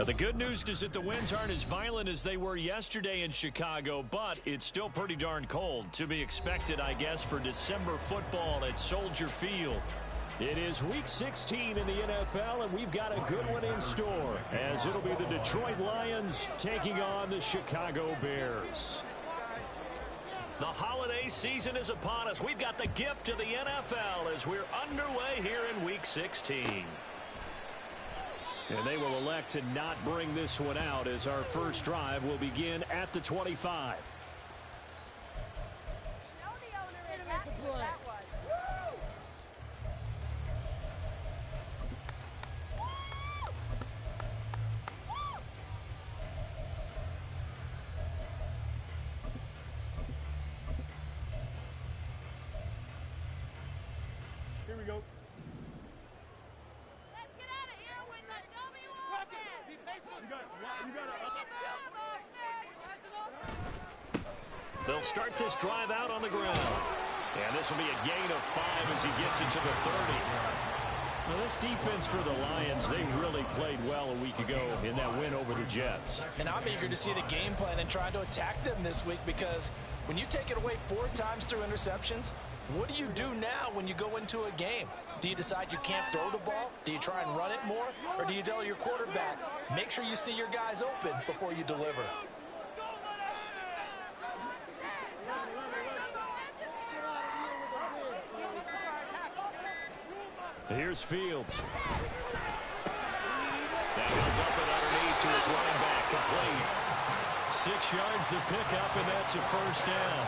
The good news is that the winds aren't as violent as they were yesterday in Chicago, but it's still pretty darn cold. To be expected, I guess, for December football at Soldier Field. It is Week 16 in the NFL, and we've got a good one in store, as it'll be the Detroit Lions taking on the Chicago Bears. The holiday season is upon us. We've got the gift of the NFL as we're underway here in Week 16. And they will elect to not bring this one out as our first drive will begin at the 25. Here we go. They'll start this drive out on the ground. And this will be a gain of 5 as he gets it to the 30. Well, this defense for the Lions, they really played well a week ago in that win over the Jets. And I'm eager to see the game plan and trying to attack them this week, because when you take it away 4 times through interceptions, what do you do now when you go into a game? Do you decide you can't throw the ball? Do you try and run it more? Or do you tell your quarterback, make sure you see your guys open before you deliver? Here's Fields. Now he'll dump it underneath to his running back, complete. 6 yards the pickup, and that's a first down.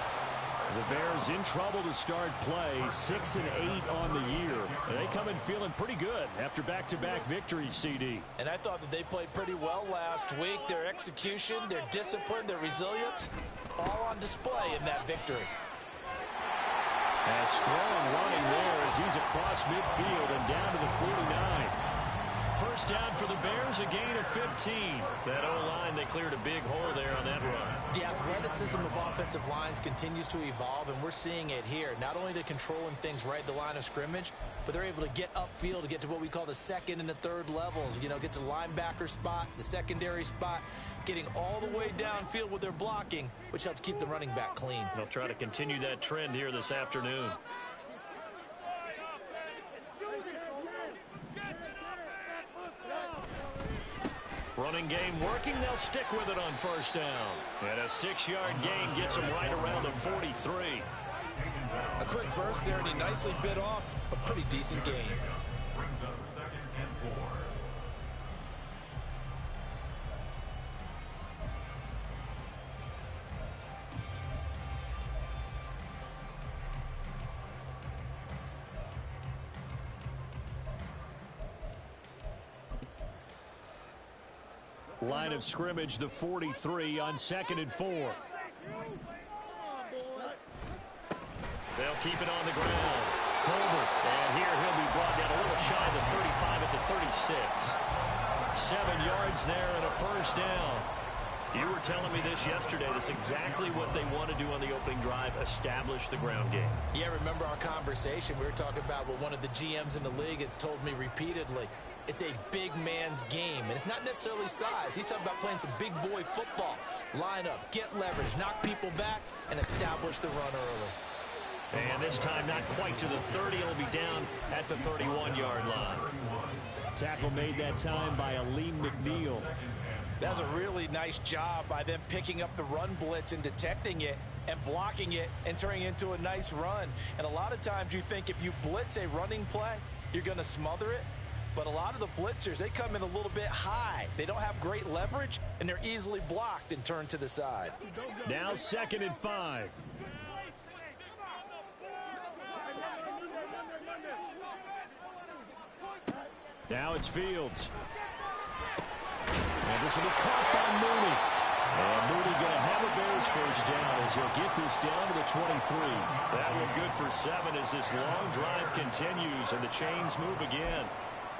The Bears in trouble to start play, 6 and 8 on the year. They come in feeling pretty good after back-to-back victories, CD. And I thought that they played pretty well last week. Their execution, their discipline, their resilience, all on display in that victory. A strong running there as he's across midfield and down to the 49. First down for the Bears, a gain of 15. That O-line, they cleared a big hole there on that run. The athleticism of offensive lines continues to evolve, and we're seeing it here. Not only they're controlling things right at the line of scrimmage, but they're able to get upfield to get to what we call the second and the third levels. You know, get to the linebacker spot, the secondary spot, getting all the way downfield with their blocking, which helps keep the running back clean. They'll try to continue that trend here this afternoon. Running game working. They'll stick with it on first down. And a 6-yard gain gets them right around the 43. A quick burst there, and he nicely bit off a pretty decent gain. Brings up 2nd and 4. Line of scrimmage, the 43 on 2nd and 4. They'll keep it on the ground. Colbert, and here he'll be brought down a little shy of the 35 at the 36. 7 yards there and a first down. You were telling me this yesterday. That's exactly what they want to do on the opening drive, establish the ground game. Yeah, remember our conversation. We were talking about what one of the GMs in the league has told me repeatedly. It's a big man's game, and it's not necessarily size. He's talking about playing some big boy football. Line up, get leverage, knock people back, and establish the run early. And this time not quite to the 30. It'll be down at the 31-yard line. Tackle made that time by Aleem McNeil. That was a really nice job by them picking up the run blitz and detecting it and blocking it and turning it into a nice run. And a lot of times you think if you blitz a running play, you're going to smother it. But a lot of the blitzers, they come in a little bit high. They don't have great leverage, and they're easily blocked and turned to the side. Now 2nd and 5. Now it's Fields. And this will be caught by Mooney. And Mooney going to have a Bears first down as he'll get this down to the 23. That one good for 7 as this long drive continues and the chains move again.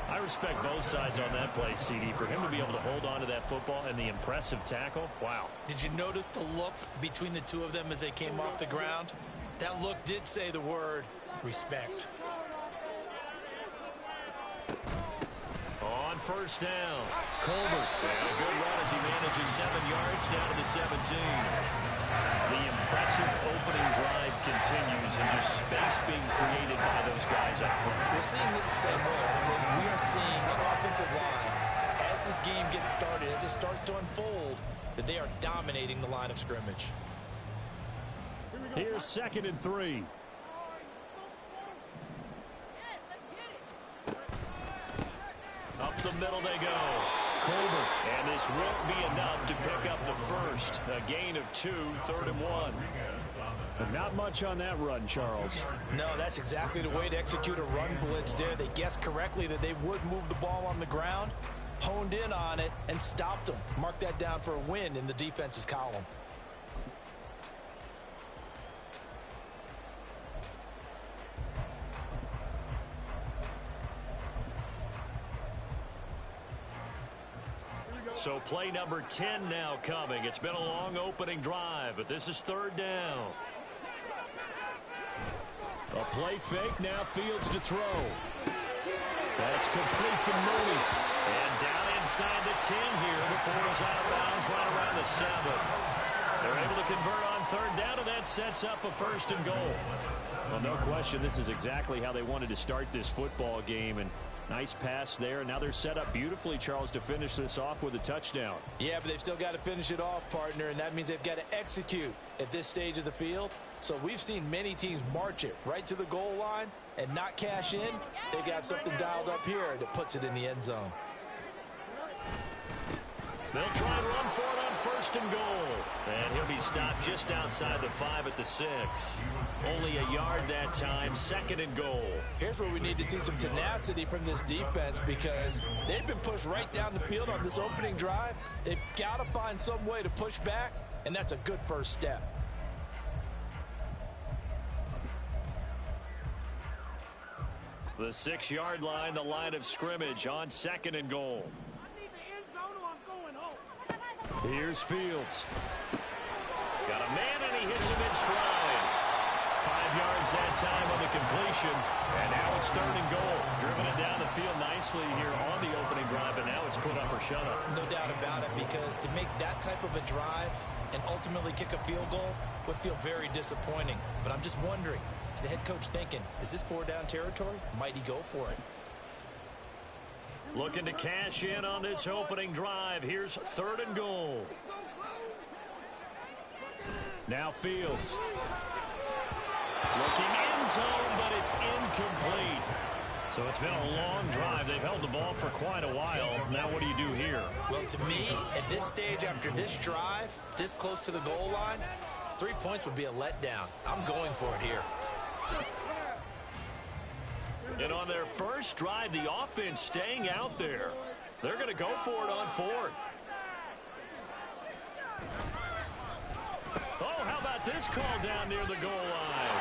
I respect both sides on that play, CD. For him to be able to hold on to that football and the impressive tackle, wow. Did you notice the look between the two of them as they came off the ground? That look did say the word respect. On first down. Colbert, and a good run as he manages 7 yards down to the 17. The impressive opening drive continues, and just space being created by those guys up front. We're seeing this the same way. We are seeing an offensive line, as this game gets started, as it starts to unfold, that they are dominating the line of scrimmage. Here's 2nd and 3. Up the middle they go. Colbert, and this won't be enough to pick up the first. A gain of 2, 3rd and 1. Not much on that run, Charles. No, that's exactly the way to execute a run blitz there. They guessed correctly that they would move the ball on the ground, honed in on it, and stopped them. Mark that down for a win in the defense's column. So play number 10 now coming. It's been a long opening drive, but this is 3rd down. A play fake, now Fields to throw. That's complete to Mooney. And down inside the 10 here before he's out of bounds right around the 7. They're able to convert on 3rd down, and that sets up a 1st and goal. Well, no question, this is exactly how they wanted to start this football game, and nice pass there. Now they're set up beautifully, Charles, to finish this off with a touchdown. Yeah, but they've still got to finish it off, partner, and that means they've got to execute at this stage of the field. So we've seen many teams march it right to the goal line and not cash in. They got something dialed up here that puts it in the end zone. They'll try and run for it on 1st and goal. And he'll be stopped just outside the 5 at the 6. Only a yard that time, 2nd and goal. Here's where we need to see some tenacity from this defense, because they've been pushed right down the field on this opening drive. They've got to find some way to push back, and that's a good first step. The 6-yard line, the line of scrimmage on 2nd and goal. Here's Fields. Got a man, and he hits him in stride. 5 yards that time on the completion. And now it's 3rd and goal. Driven it down the field nicely here on the opening drive, and now it's put up or shut up. No doubt about it, because to make that type of a drive and ultimately kick a field goal would feel very disappointing. But I'm just wondering, is the head coach thinking, is this 4-down territory? Might he go for it? Looking to cash in on this opening drive. Here's 3rd and goal. Now Fields. Looking end zone, but it's incomplete. So it's been a long drive. They've held the ball for quite a while. Now what do you do here? Well, to me, at this stage, after this drive, this close to the goal line, 3 points would be a letdown. I'm going for it here. And on their first drive, the offense staying out there. They're going to go for it on 4th. Oh, how about this call down near the goal line?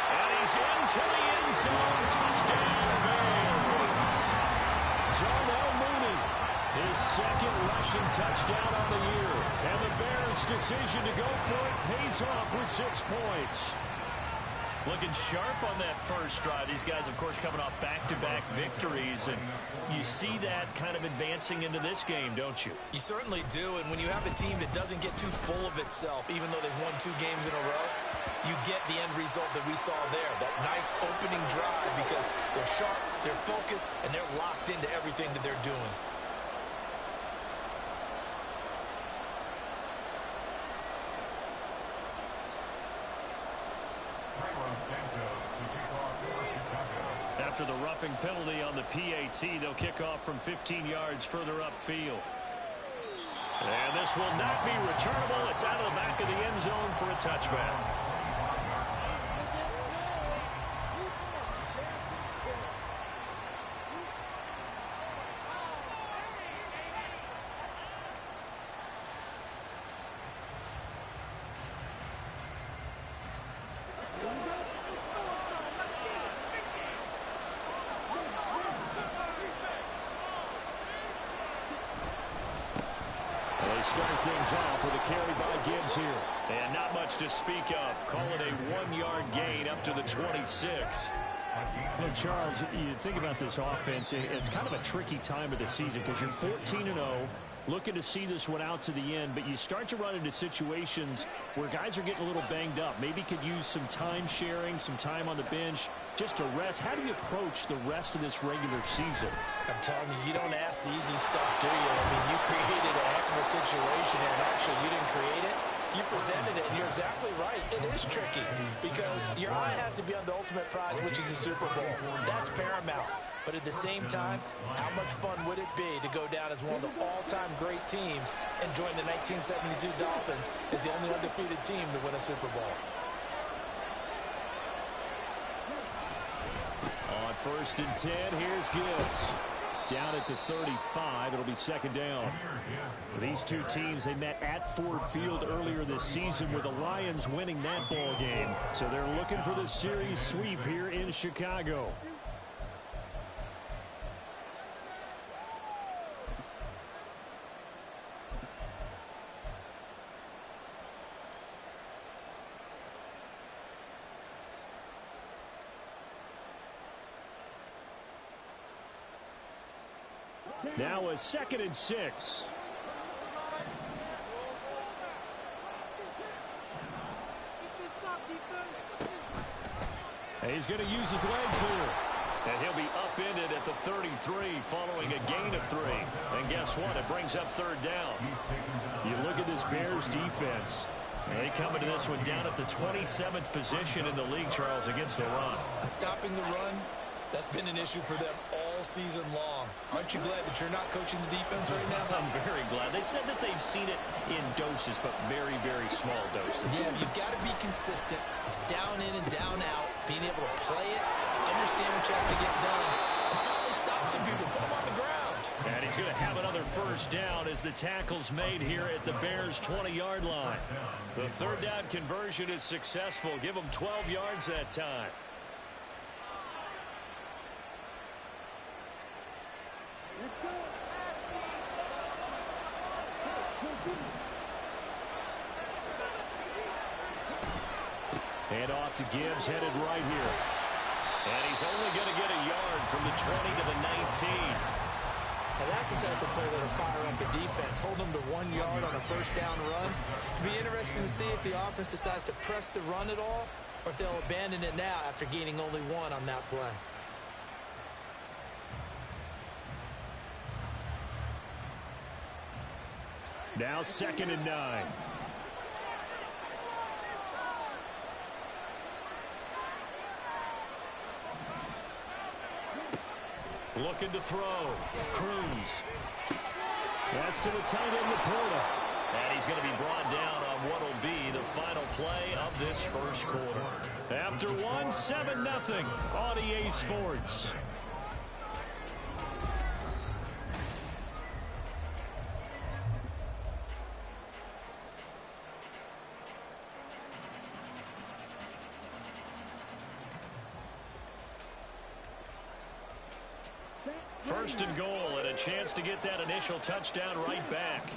And he's into the end zone. Touchdown, Bears. Darnell Mooney, his 2nd rushing touchdown on the year. And the Bears' decision to go for it pays off with 6 points. Looking sharp on that first drive. These guys, of course, coming off back-to-back victories, and you see that kind of advancing into this game, don't you? You certainly do, and when you have a team that doesn't get too full of itself, even though they've won 2 games in a row, you get the end result that we saw there, that nice opening drive, because they're sharp, they're focused, and they're locked into everything that they're doing. After the roughing penalty on the PAT, they'll kick off from 15 yards further upfield. And this will not be returnable. It's out of the back of the end zone for a touchback. They start things off with a carry by Gibbs here. And not much to speak of. Call it a 1-yard gain up to the 26. Well, Charles, you think about this offense, it's kind of a tricky time of the season because you're 14-0, looking to see this one out to the end, but you start to run into situations where guys are getting a little banged up. Maybe could use some time sharing, some time on the bench just to rest. How do you approach the rest of this regular season? I'm telling you, you don't ask the easy stuff, do you? I mean, you created a heck of a situation here, and actually you didn't create it. You presented it, and you're exactly right. It is tricky because your eye has to be on the ultimate prize, which is the Super Bowl. That's paramount. But at the same time, how much fun would it be to go down as one of the all-time great teams and join the 1972 Dolphins as the only undefeated team to win a Super Bowl? On 1st and 10, here's Gibbs. Down at the 35, it'll be 2nd down. These two teams, they met at Ford Field earlier this season with the Lions winning that ball game. So they're looking for the series sweep here in Chicago. Now a 2nd and 6. And he's going to use his legs here. And he'll be upended at the 33 following a gain of 3. And guess what? It brings up 3rd down. You look at this Bears defense. They come into this one down at the 27th position in the league, Charles, against the run. Stopping the run, that's been an issue for them all season long. Aren't you glad that you're not coaching the defense right now? I'm very glad. They said that they've seen it in doses, but very, very small doses. Yeah, you've got to be consistent. It's down in and down out. Being able to play it, understand what you have to get done, and finally stop some people, put them on the ground. And he's going to have another 1st down as the tackle's made here at the Bears' 20-yard line. The 3rd down conversion is successful. Give them 12 yards that time. Hand off to Gibbs, headed right here. And he's only going to get a yard from the 20 to the 19. And that's the type of play that'll fire up the defense. Hold them to 1 yard on a 1st down run. It'll be interesting to see if the offense decides to press the run at all or if they'll abandon it now after gaining only 1 on that play. Now 2nd and 9. Looking to throw. Cruz. That's to the tight end, Laporta. And he's going to be brought down on what will be the final play of this 1st quarter. After 1, 7-0 on EA Sports. First and goal, and a chance to get that initial touchdown right back.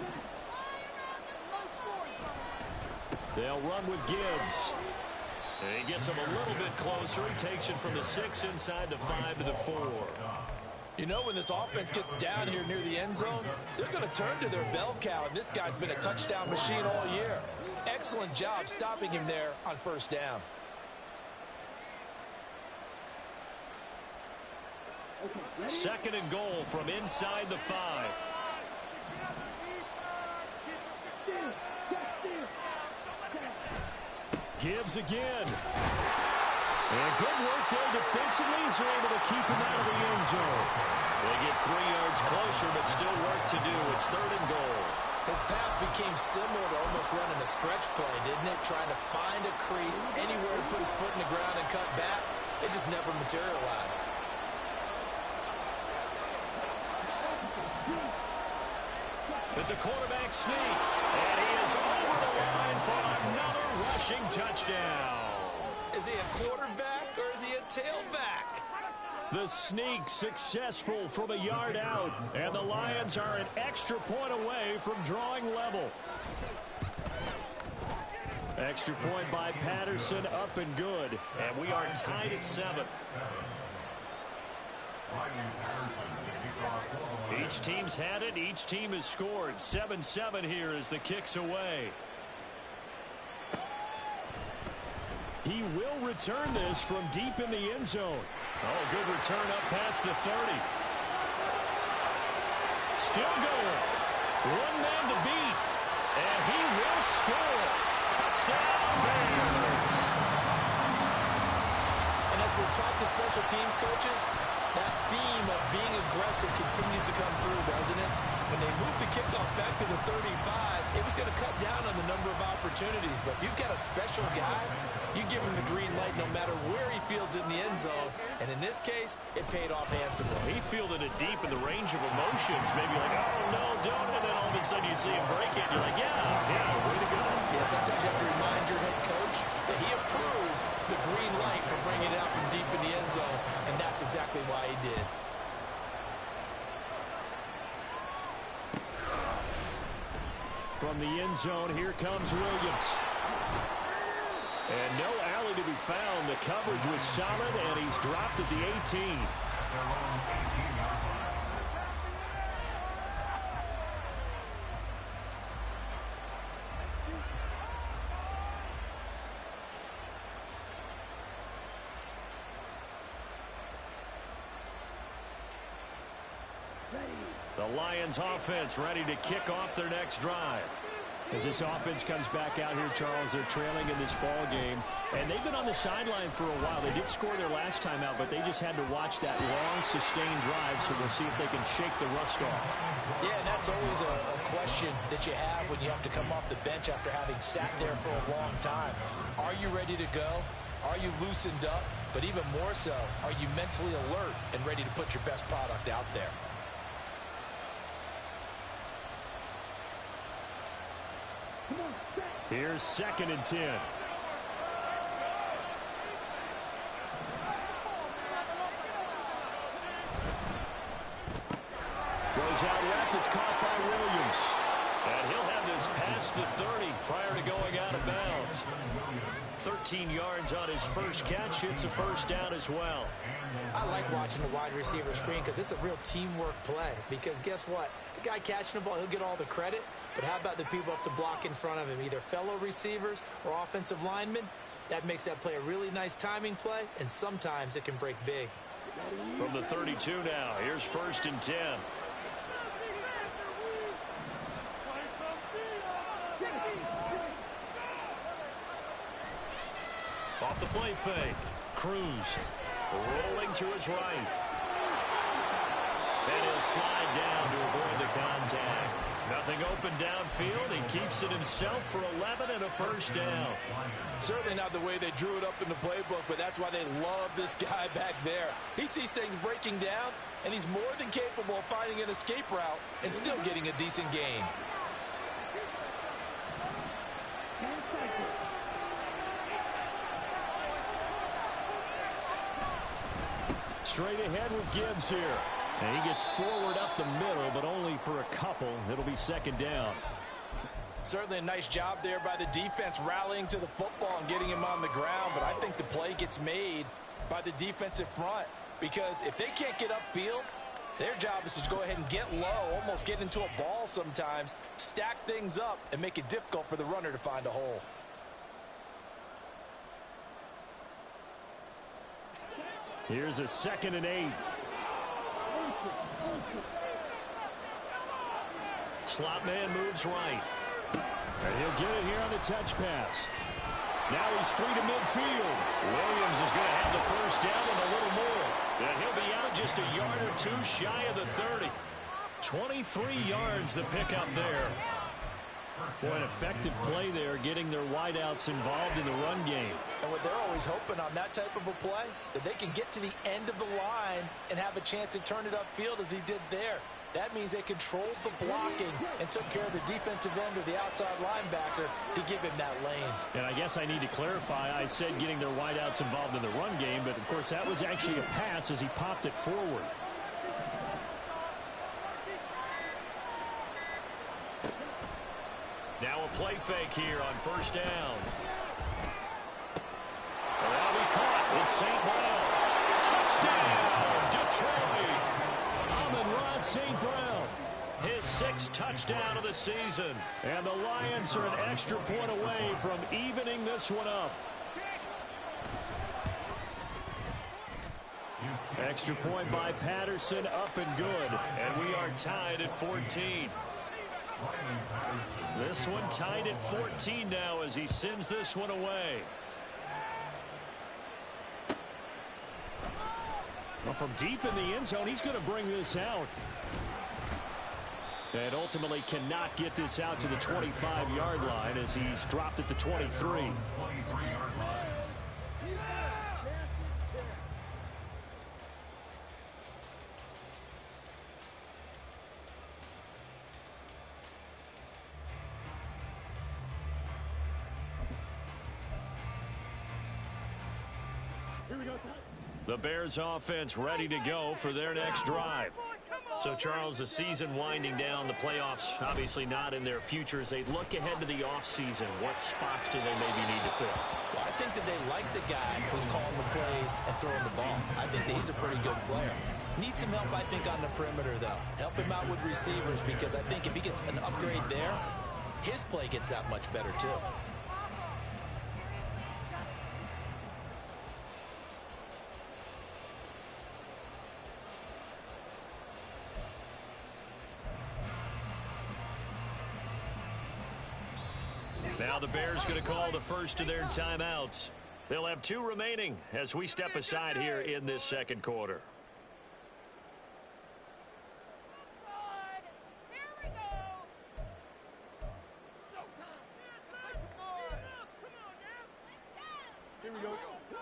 They'll run with Gibbs. And he gets him a little bit closer. He takes it from the 6 inside the 5 to the 4. You know, when this offense gets down here near the end zone, they're going to turn to their bell cow, and this guy's been a touchdown machine all year. Excellent job stopping him there on 1st down. Second and goal from inside the 5. Gibbs again. And good work there defensively. He's able to keep him out of the end zone. They get 3 yards closer, but still work to do. It's 3rd and goal. His path became similar to almost running a stretch play, didn't it? Trying to find a crease, anywhere to put his foot in the ground and cut back. It just never materialized. It's a quarterback sneak, and he is over the line for another rushing touchdown. Is he a quarterback or is he a tailback? The sneak successful from a yard out, and the Lions are an extra point away from drawing level. Extra point by Patterson, up and good. And we are tied at 7. Each team's had it. Each team has scored. 7-7 here as the kick's away. He will return this from deep in the end zone. Oh, good return up past the 30. Still going. One man to beat. And he will score. Touchdown, Bears. And as we've talked to special teams coaches, that theme of being aggressive continues to come through, doesn't it? When they moved the kickoff back to the 35, it was going to cut down on the number of opportunities. But if you've got a special guy, you give him the green light no matter where he fields in the end zone. And in this case, it paid off handsomely. He fielded it deep in the range of emotions. Maybe like, oh, no, don't. And then all of a sudden you see him break it. You're like, yeah, way to go. Yeah, sometimes you have to remind your head coach that he approved the green light for bringing it out from deep in the end zone. And that's exactly why he did. From the end zone, here comes Williams. And no alley to be found. The coverage was solid, and he's dropped at the 18. The Lions offense ready to kick off their next drive. As this offense comes back out here, Charles, they're trailing in this ball game. And they've been on the sideline for a while. They did score their last time out, but they just had to watch that long, sustained drive, so we'll see if they can shake the rust off. Yeah, and that's always a question that you have when you have to come off the bench after having sat there for a long time. Are you ready to go? Are you loosened up? But even more so, are you mentally alert and ready to put your best product out there? Here's 2nd and 10. Goes out left. It's caught by Williams. And he'll have this past the 30 prior to going out of bounds. 13 yards on his first catch. It's a first down as well. I like watching the wide receiver screen because it's a real teamwork play. Because guess what? The guy catching the ball, he'll get all the credit. But how about the people have to block in front of him, either fellow receivers or offensive linemen? That makes that play a really nice timing play, and sometimes it can break big. From the 32 now, here's 1st and 10. Off the play fake. Cruz rolling to his right. And he'll slide down to avoid the contact. Nothing open downfield. He keeps it himself for 11 and a first down. Certainly not the way they drew it up in the playbook, but that's why they love this guy back there. He sees things breaking down, and he's more than capable of finding an escape route and still getting a decent gain. Straight ahead with Gibbs here. And he gets forward up the middle, but only for a couple. It'll be 2nd down. Certainly a nice job there by the defense rallying to the football and getting him on the ground. But I think the play gets made by the defensive front. Because if they can't get upfield, their job is to go ahead and get low, almost get into a ball sometimes, stack things up, and make it difficult for the runner to find a hole. Here's a 2nd and 8. Slot man moves right. And he'll get it here on the touch pass. Now he's free to midfield. Williams is going to have the first down and a little more. And he'll be out just a yard or two shy of the 30. 23 yards the pickup there. Boy, an effective play there, getting their wideouts involved in the run game. And what they're always hoping on that type of a play, that they can get to the end of the line and have a chance to turn it upfield as he did there. That means they controlled the blocking and took care of the defensive end or the outside linebacker to give him that lane. And I guess I need to clarify, I said getting their wideouts involved in the run game, but of course that was actually a pass as he popped it forward. Now a play fake here on first down. And that'll be caught. It's St. Brown. Touchdown, Detroit. Amon-Ra St. Brown. His 6th touchdown of the season. And the Lions are an extra point away from evening this one up. Extra point by Patterson, up and good. And we are tied at 14. This one tied at 14 now as he sends this one away. Well, from deep in the end zone, he's going to bring this out. And ultimately cannot get this out to the 25-yard line as he's dropped at the 23. The Bears offense ready to go for their next drive. So, Charles, the season winding down, the playoffs obviously not in their futures. They look ahead to the offseason. What spots do they maybe need to fill? Well, I think that they like the guy who's calling the plays and throwing the ball. I think that he's a pretty good player. Needs some help, I think, on the perimeter, though. Help him out with receivers because I think if he gets an upgrade there, his play gets that much better, too. Now the Bears going to call the first of their timeouts. They'll have 2 remaining as we step aside here in this second quarter.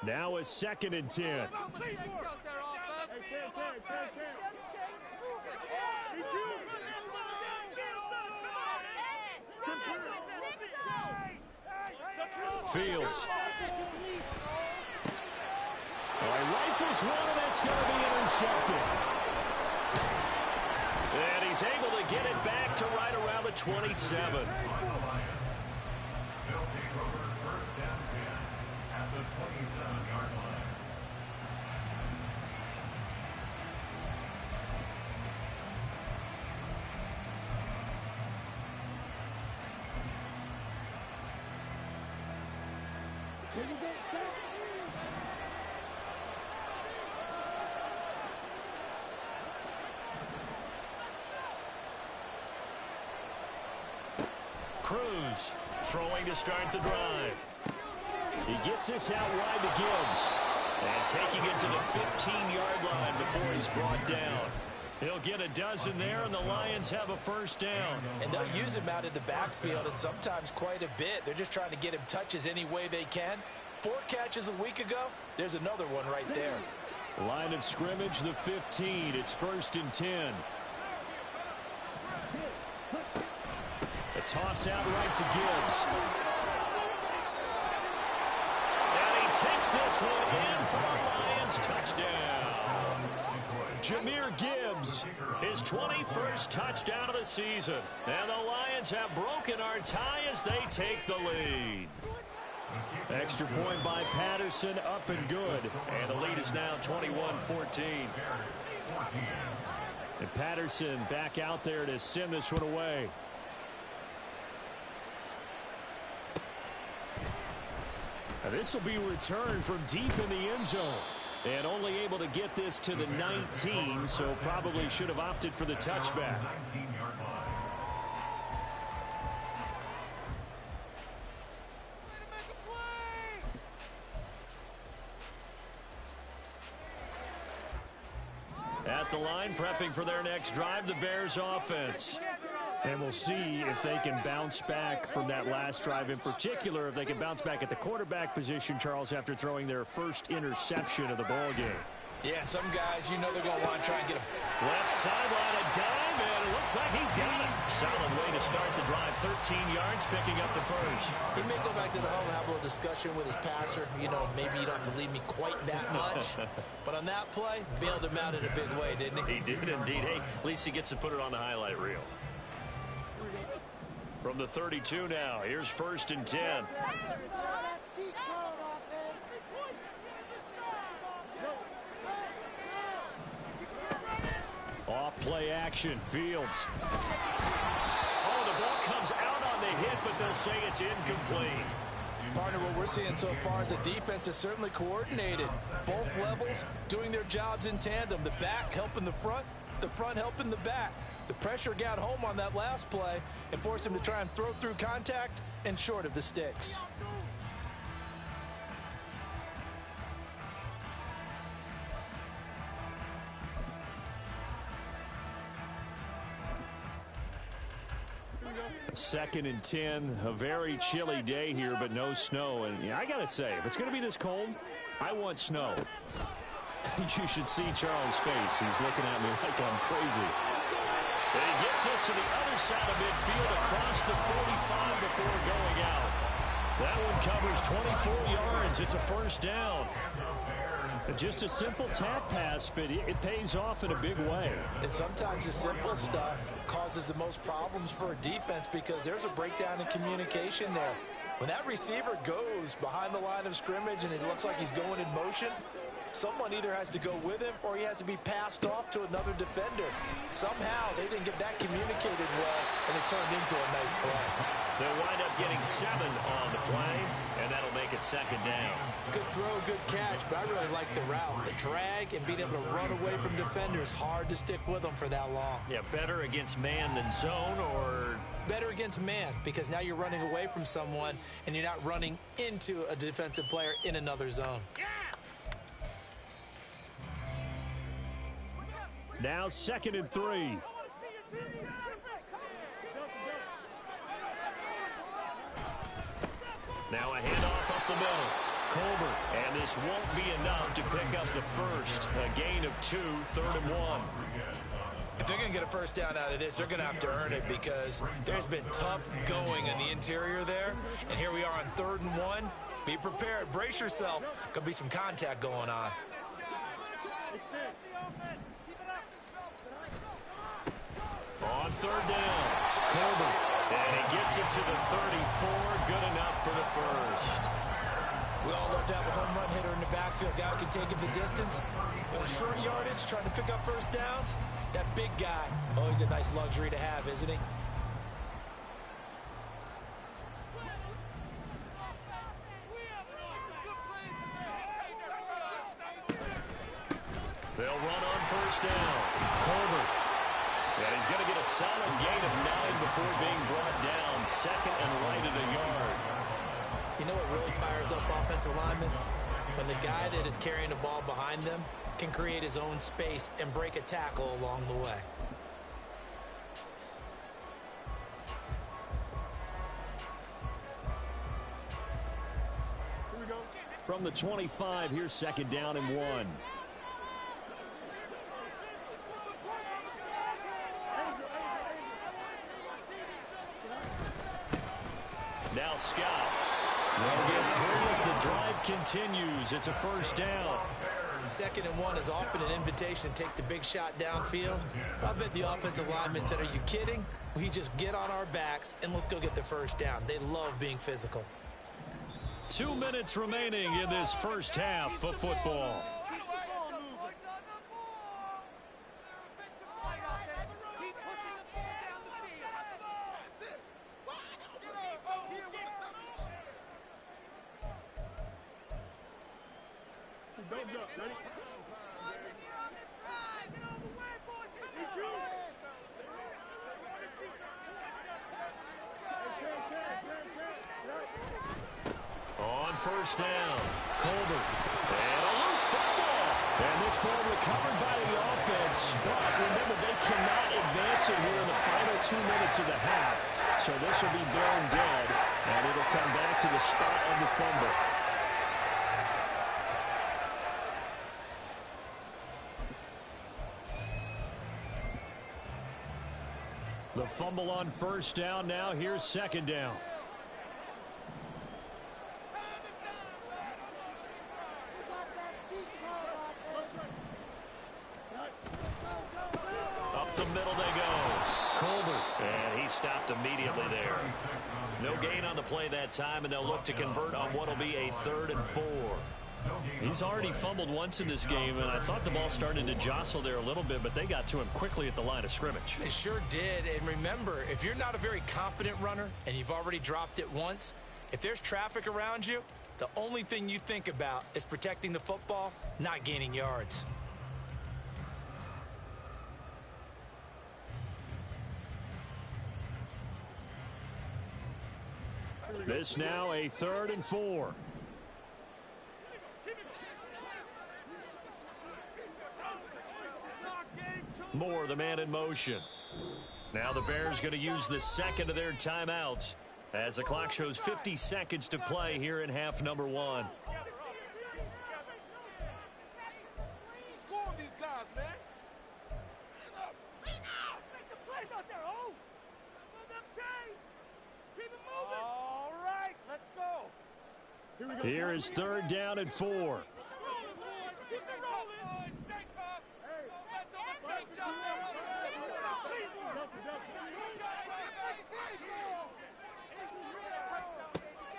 Now a 2nd and 10. Fields. Rifles one, and that's going to be intercepted. And he's able to get it back to right around the 27. Cruz throwing to start the drive. He gets this out wide to Gibbs. And taking it to the 15-yard line before he's brought down. He'll get a dozen there, and the Lions have a first down. And they'll use him out in the backfield, and sometimes quite a bit. They're just trying to get him touches any way they can. 4 catches a week ago. There's another one right there. Line of scrimmage, the 15. It's 1st and 10. A toss out right to Gibbs. And he takes this one in for a Lions touchdown. Jahmyr Gibbs, his 21st touchdown of the season. And the Lions have broken our tie as they take the lead. Extra point by Patterson, up and good. And the lead is now 21-14. And Patterson back out there to send this one away. Now this will be returned from deep in the end zone. And only able to get this to the 19, so probably should have opted for the touchback. At the line, prepping for their next drive, the Bears offense. And we'll see if they can bounce back from that last drive in particular, if they can bounce back at the quarterback position, Charles, after throwing their first interception of the ball game. Yeah, some guys, you know they're going to want to try and get him. Left sideline, a dive, and it looks like he's got it. Solid way to start the drive, 13 yards, picking up the first. He may go back to the home and have a little discussion with his passer. You know, maybe you don't have to leave me quite that much. But on that play, bailed him out in a big way, didn't he? He did indeed. Hey, at least he gets to put it on the highlight reel. From the 32 now, here's 1st and 10. Off play action, Fields. Oh, the ball comes out on the hit, but they'll say it's incomplete. Partner, what we're seeing so far is the defense is certainly coordinated. Both levels doing their jobs in tandem. The back helping the front helping the back. The pressure got home on that last play and forced him to try and throw through contact and short of the sticks. Second and 10, a very chilly day here, but no snow. And yeah, I got to say, if it's going to be this cold, I want snow. You should see Charles' face. He's looking at me like I'm crazy. And he gets us to the other side of midfield across the 45 before going out. That one covers 24 yards. It's a 1st down. Just a simple tap pass, but it pays off in a big way. And sometimes the simple stuff causes the most problems for a defense because there's a breakdown in communication there. When that receiver goes behind the line of scrimmage and it looks like he's going in motion, someone either has to go with him or he has to be passed off to another defender. Somehow they didn't get that communicated well, and it turned into a nice play. They'll wind up getting 7 on the play, and that'll make it 2nd down. Good throw, good catch, but I really like the route. The drag and being able to run away from defenders, hard to stick with them for that long. Yeah, better against man than zone, or better against man, because now you're running away from someone and you're not running into a defensive player in another zone. Now 2nd and 3. now a handoff up the middle. Colbert, and this won't be enough to pick up the first. A gain of 2, 3rd and 1. If they're going to get a first down out of this, they're going to have to earn it because there's been tough going in the interior there. And here we are on 3rd and 1. Be prepared. Brace yourself. Could be some contact going on. On 3rd down, Colbert, and he gets it to the 34. Good enough for the first. We all love to have a home run hitter in the backfield. Guy who can take it the distance. But a short yardage, trying to pick up first downs, that big guy, oh, he's a nice luxury to have, isn't he? They'll run on 1st down. Colbert. And he's going to get a solid gain of 9 before being brought down. 2nd and right at a yard. You know what really fires up offensive linemen? When the guy that is carrying the ball behind them can create his own space and break a tackle along the way. From the 25, here's 2nd down and 1. Now Scott. They'll get 3 as the drive continues. It's a 1st down. 2nd and 1 is often an invitation to take the big shot downfield. I bet the offensive lineman said, are you kidding? We just get on our backs and let's go get the first down. They love being physical. 2 minutes remaining in this first half of football. On 1st down, Colbert, and a loose football. And this ball recovered by the offense, but remember, they cannot advance it here in the final 2 minutes of the half. So this will be blown dead, and it'll come back to the spot of the fumble. The fumble on 1st down. Now here's 2nd down. Up the middle they go. Colbert, and he stopped stopped immediately there. No gain on the play that time, and they'll look to convert on what will be a 3rd and 4. He's already fumbled once in this game, and I thought the ball started to jostle there a little bit, but they got to him quickly at the line of scrimmage. They sure did. And remember, if you're not a very confident runner and you've already dropped it once, if there's traffic around you, the only thing you think about is protecting the football, not gaining yards. This now a 3rd and 4. Moore, the man in motion. Now the Bears going to use the second of their timeouts as the clock shows 50 seconds to play here in half number 1. Score on these guys, man. All right, let's go. Here is 3rd down and 4.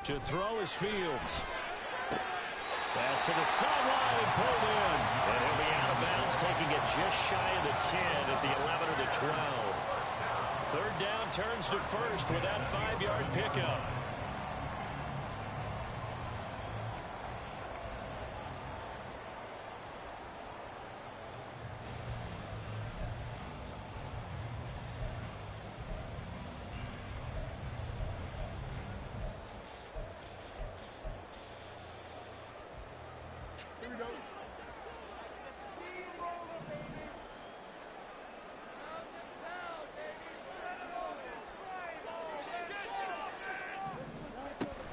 To throw is Fields. Pass to the sideline and pulled in. And he'll be out of bounds, taking it just shy of the 10 at the 11 or the 12. 3rd down turns to 1st with that 5-yard pickup.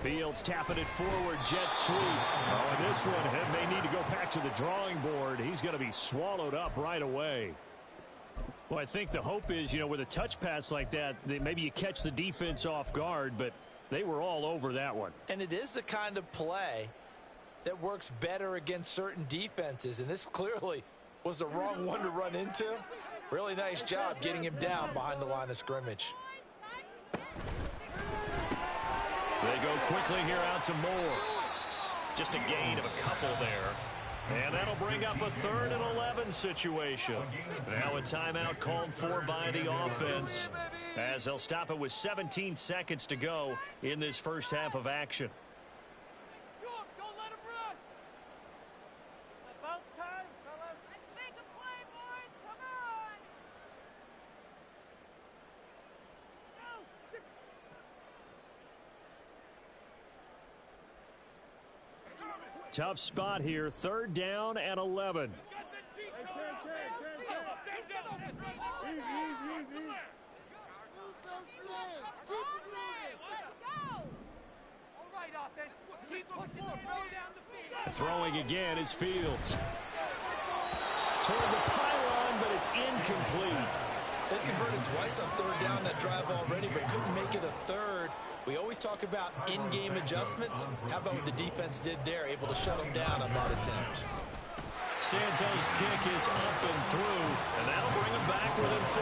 Fields tapping it forward, jet sweep. Oh, and this one may need to go back to the drawing board. He's going to be swallowed up right away. Well, I think the hope is, with a touch pass like that maybe you catch the defense off guard, but they were all over that one. And it is the kind of play that works better against certain defenses, and this clearly was the wrong one to run into. Really nice job getting him down behind the line of scrimmage. They go quickly here out to Moore. Just a gain of a couple there. And that'll bring up a 3rd and 11 situation. Now a timeout called for by the offense, as they'll stop it with 17 seconds to go in this first half of action. Don't let him rush. It's about time, fellas. Let's make a play, boys. Come on. Tough spot here. 3rd down and 11. Throwing again is Fields. Toward the pylon, but it's incomplete. They converted twice on 3rd down that drive already, but couldn't make it a 3rd. We always talk about in-game adjustments. How about what the defense did there, able to shut them down on that attempt. Santos' kick is up and through, and that'll bring them back within 4.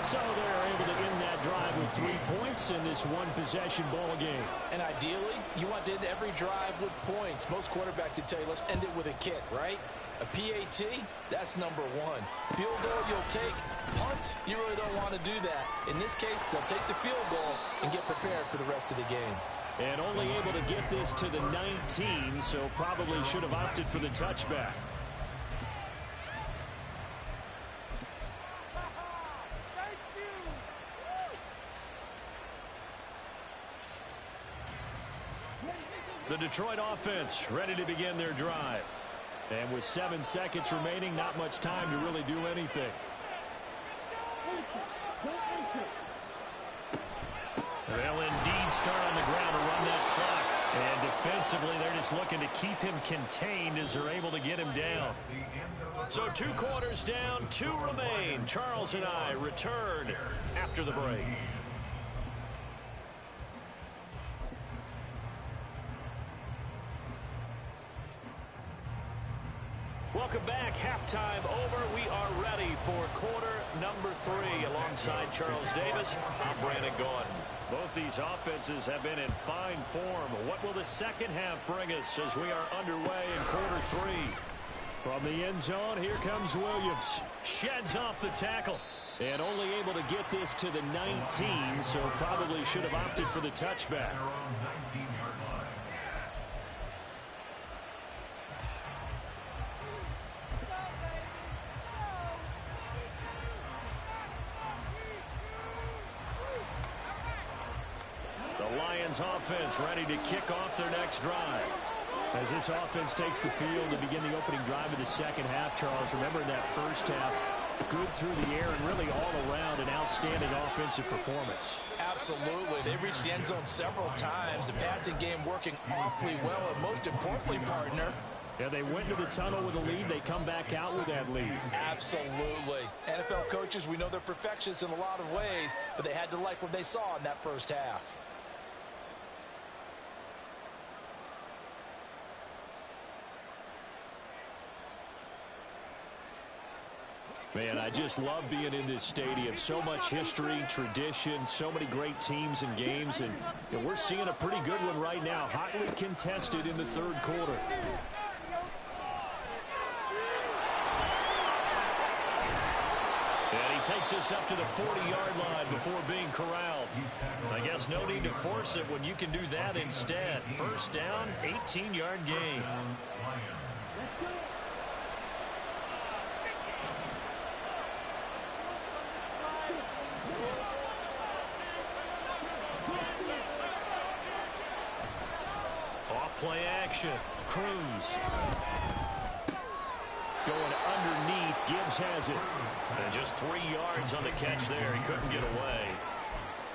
So they're able to end that drive with 3 points in this one-possession ball game. And ideally, you want to end every drive with points. Most quarterbacks would tell you, let's end it with a kick, right? A PAT, that's number 1. Field goal, you'll take. Punts, you really don't want to do that. In this case, they'll take the field goal and get prepared for the rest of the game. And only able to get this to the 19, so probably should have opted for the touchback. The Detroit offense ready to begin their drive. And with 7 seconds remaining, not much time to really do anything. They'll indeed start on the ground to run that clock. And defensively, they're just looking to keep him contained as they're able to get him down. So 2 quarters down, 2 remain. Charles and I return after the break. Welcome back. Halftime over. We are ready for quarter number 3. Alongside Charles Davis, I'm Brandon Gaudin. Both these offenses have been in fine form. What will the second half bring us as we are underway in quarter 3? From the end zone, here comes Williams. Sheds off the tackle. And only able to get this to the 19, so probably should have opted for the touchback. The Lions offense ready to kick off their next drive. As this offense takes the field to begin the opening drive of the second half, Charles, remember in that first half, good through the air and really all around an outstanding offensive performance. Absolutely. They reached the end zone several times. The passing game working awfully well, and most importantly, partner, yeah, they went to the tunnel with a lead. They come back out with that lead. Absolutely. NFL coaches, we know they're perfectionists in a lot of ways, but they had to like what they saw in that first half. Man, I just love being in this stadium. So much history, tradition, so many great teams and games, and we're seeing a pretty good one right now, hotly contested in the third quarter. And he takes us up to the 40-yard line before being corralled. I guess no need to force it when you can do that instead. First down, 18-yard gain. Play action. Cruz. Going underneath. Gibbs has it. And just 3 yards on the catch there. He couldn't get away.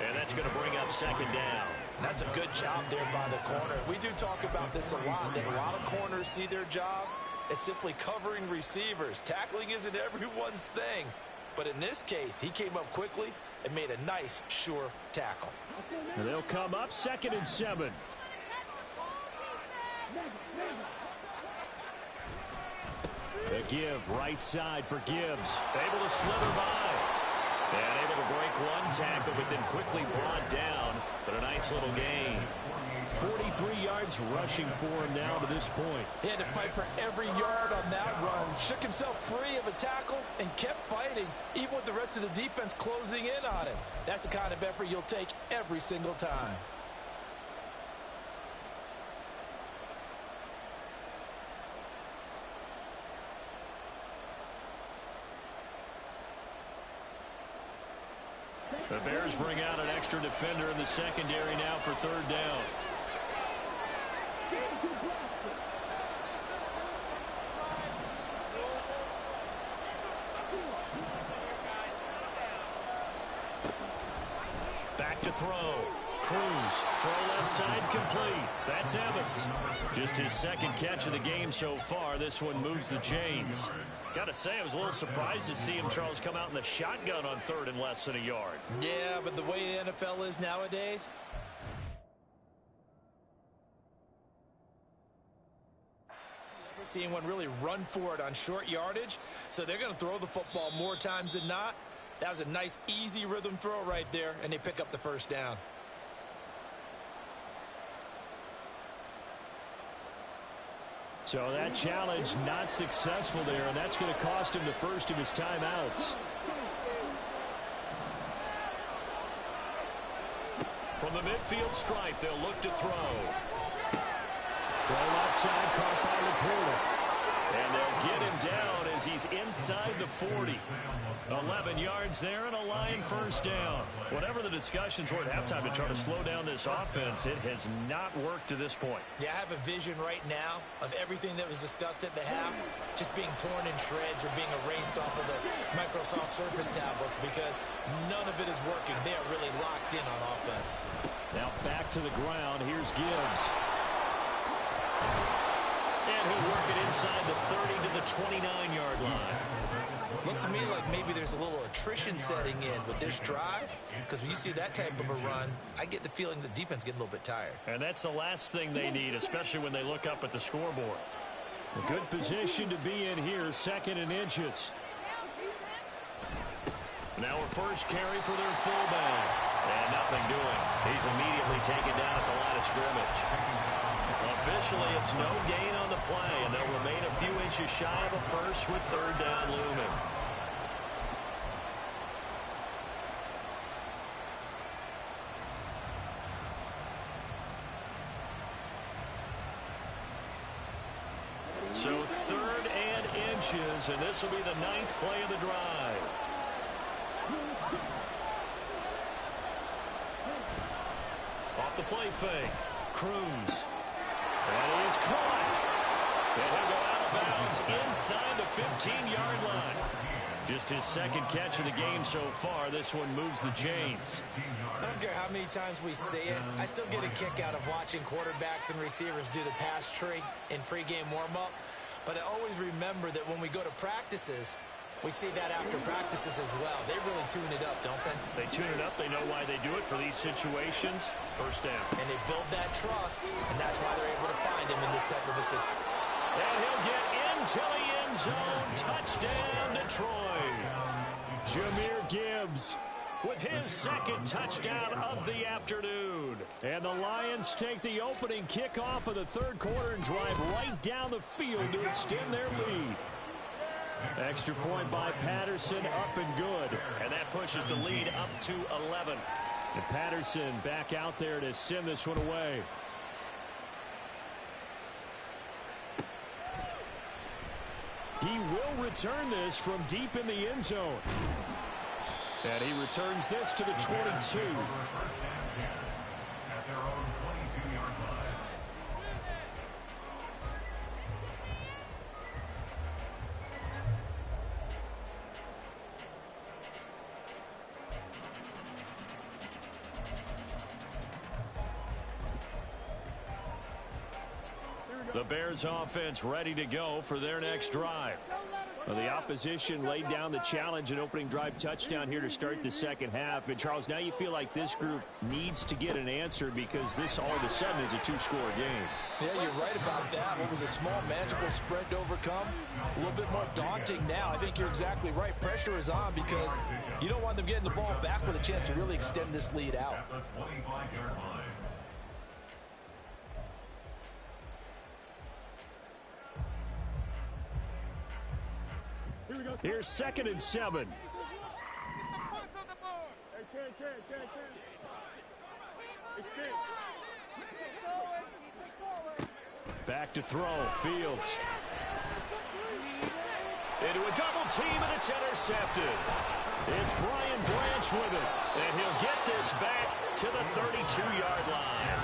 And that's going to bring up second down. That's a good job there by the corner. We do talk about this a lot, that a lot of corners see their job as simply covering receivers. Tackling isn't everyone's thing. But in this case, he came up quickly and made a nice, sure tackle. And they'll come up 2nd and 7. The give, right side for Gibbs. Able to slither by. And able to break one tackle, but then quickly brought down. But a nice little gain. 43 yards rushing for him now to this point. He had to fight for every yard on that run. Shook himself free of a tackle and kept fighting, even with the rest of the defense closing in on him. That's the kind of effort you'll take every single time. The Bears bring out an extra defender in the secondary now for third down. Back to throw. Cruz, throw left side complete. That's Evans. Just his second catch of the game so far. This one moves the chains. Got to say, I was a little surprised to see him, Charles, come out in the shotgun on third and less than a yard. Yeah, but the way the NFL is nowadays, we're seeing one really run for it on short yardage, so they're going to throw the football more times than not. That was a nice, easy rhythm throw right there, and they pick up the first down. So that challenge not successful there, and that's going to cost him the first of his timeouts. From the midfield stripe, they'll look to throw. Throw outside, caught by Laporta. And they'll get him down as he's inside the 40. 11 yards there and a Lion first down. Whatever the discussions were at halftime to try to slow down this offense, it has not worked to this point. Yeah, I have a vision right now of everything that was discussed at the half just being torn in shreds or being erased off of the Microsoft Surface tablets because none of it is working. They are really locked in on offense. Now back to the ground. Here's Gibbs. And he'll work it inside the 30 to the 29-yard line. Looks to me like maybe there's a little attrition setting in with this drive, because when you see that type of a run, I get the feeling the defense getting a little bit tired. And that's the last thing they need, especially when they look up at the scoreboard. A good position to be in here, 2nd and inches. Now a first carry for their fullback. And nothing doing. He's immediately taken down at the line of scrimmage. Officially, it's no gain on the play, and they'll remain a few inches shy of a first with third down looming. So third and inches, and this will be the 9th play of the drive. Off the play fake. Cruz. And he is caught. And he'll go out of bounds inside the 15-yard line. Just his second catch of the game so far. This one moves the chains. I don't care how many times we see it. I still get a kick out of watching quarterbacks and receivers do the pass tree in pregame warm-up. But I always remember that when we go to practices, we see that after practices as well. They really tune it up, don't they? They tune it up. They know why they do it for these situations. First down. And they build that trust, and that's why they're able to find him in this type of a situation. And he'll get into the end zone. Touchdown, Detroit. Jahmyr Gibbs with his second touchdown of the afternoon. And the Lions take the opening kickoff of the third quarter and drive right down the field to extend their lead. Extra point by Patterson, up and good. And that pushes the lead up to 11. And Patterson back out there to send this one away. He will return this from deep in the end zone. And he returns this to the 22. At their own 22-yard line. The Bears offense ready to go for their next drive. Well, the opposition laid down the challenge and opening drive touchdown here to start the second half. And, Charles, now you feel like this group needs to get an answer because this all of a sudden is a two-score game. Yeah, you're right about that. What was a small, manageable spread to overcome? A little bit more daunting now. I think you're exactly right. Pressure is on because you don't want them getting the ball back with a chance to really extend this lead out. At the 25-yard line. Here's 2nd and 7. Back to throw. Fields. Into a double team, and it's intercepted. It's Brian Branch with it. And he'll get this back to the 32-yard line.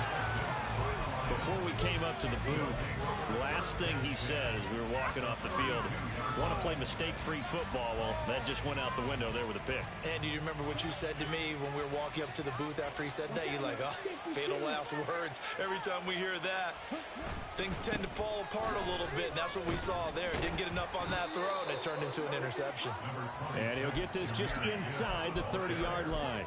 Before we came up to the booth, last thing he said as we were walking off the field, want to play mistake-free football. Well, that just went out the window there with a pick. And do you remember what you said to me when we were walking up to the booth after he said that? You're like, oh, fatal last words. Every time we hear that, things tend to fall apart a little bit, and that's what we saw there. Didn't get enough on that throw, and it turned into an interception. And he'll get this just inside the 30-yard line.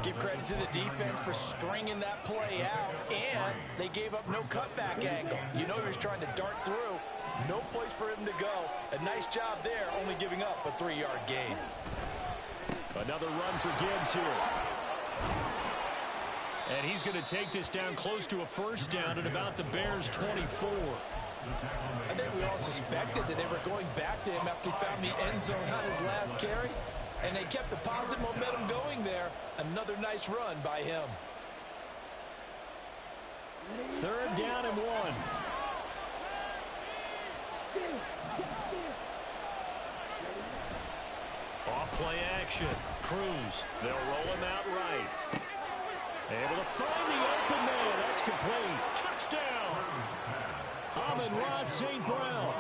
Give credit to the defense for stringing that play out, and they gave up no cutback angle. You know he was trying to dart through. No place for him to go. A nice job there, only giving up a 3-yard gain. Another run for Gibbs here. And he's going to take this down close to a first down at about the Bears' 24. I think we all suspected that they were going back to him after he found the end zone on his last carry. And they kept the positive momentum going there. Another nice run by him. 3rd down and 1. Off play action. Cruz. They'll roll him out right. Able to find the open man. That's complete. Touchdown. Amon-Ra St. Brown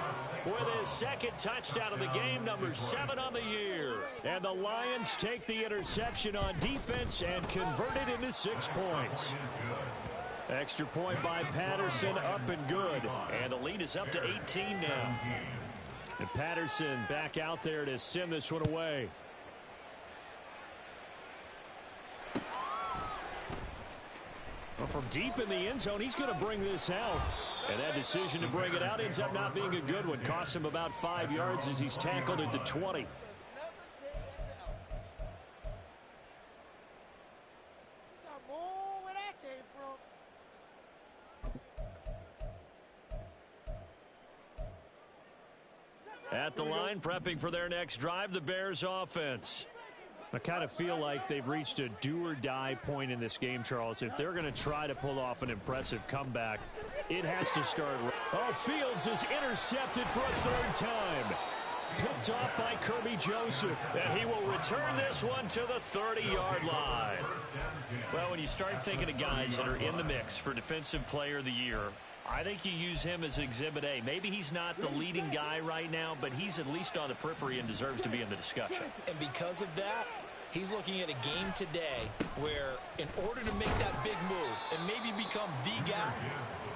with his second touchdown of the game, number 7 on the year. And the Lions take the interception on defense and convert it into 6 points. Extra point by Patterson, up and good. And the lead is up to 18 now. And Patterson back out there to send this one away. Well, from deep in the end zone, he's going to bring this out. And that decision to bring it out ends up not being a good one. Cost him about 5 yards as he's tackled at the 20. At the line, prepping for their next drive, the Bears offense. I kind of feel like they've reached a do-or-die point in this game, Charles. If they're going to try to pull off an impressive comeback, it has to start. Oh, Fields is intercepted for a third time. Picked off by Kirby Joseph. And he will return this one to the 30-yard line. Well, when you start thinking of guys that are in the mix for Defensive Player of the Year, I think you use him as Exhibit A. Maybe he's not the leading guy right now, but he's at least on the periphery and deserves to be in the discussion. And because of that, he's looking at a game today where in order to make that big move and maybe become the guy,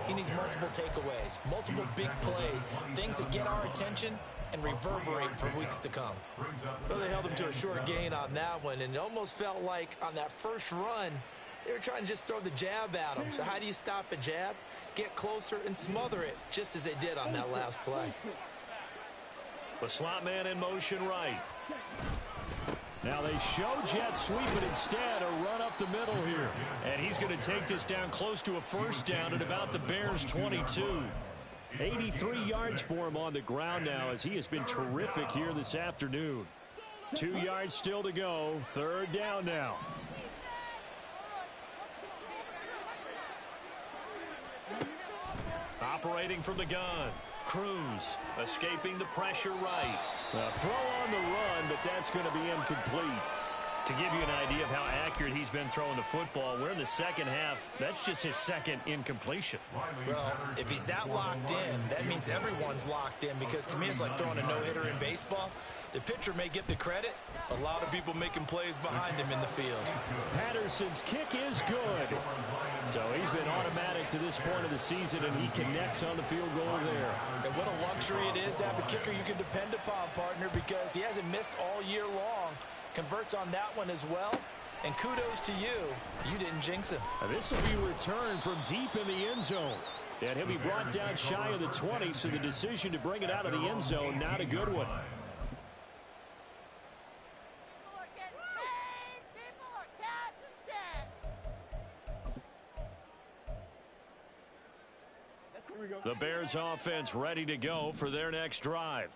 he needs multiple takeaways, multiple big plays, things that get our attention and reverberate for weeks to come. Well, they held him to a short gain on that one, and it almost felt like on that first run, they were trying to just throw the jab at him. So how do you stop a jab? Get closer and smother it, just as they did on that last play. The slot man in motion right. Now they show jet sweep, but instead a run up the middle here. And he's going to take this down close to a first down at about the Bears' 22. 83 yards for him on the ground now, as he has been terrific here this afternoon. 2 yards still to go. Third down now. Operating from the gun. Cruz escaping the pressure right. A throw on the run, but that's going to be incomplete. To give you an idea of how accurate he's been throwing the football, we're in the second half. That's just his second incompletion. Well, if he's that locked in, that means everyone's locked in, because to me it's like throwing a no-hitter in baseball. The pitcher may get the credit, a lot of people making plays behind him in the field. Patterson's kick is good. So he's been automatic to this point of the season, and he connects on the field goal there. And what a luxury it is to have a kicker you can depend upon, partner, because he hasn't missed all year long. Converts on that one as well. And kudos to you. You didn't jinx him. Now this will be returned from deep in the end zone. And he'll be brought down shy of the 20, so the decision to bring it out of the end zone, not a good one. People are getting paid. People are cashing checks. The Bears offense ready to go for their next drive.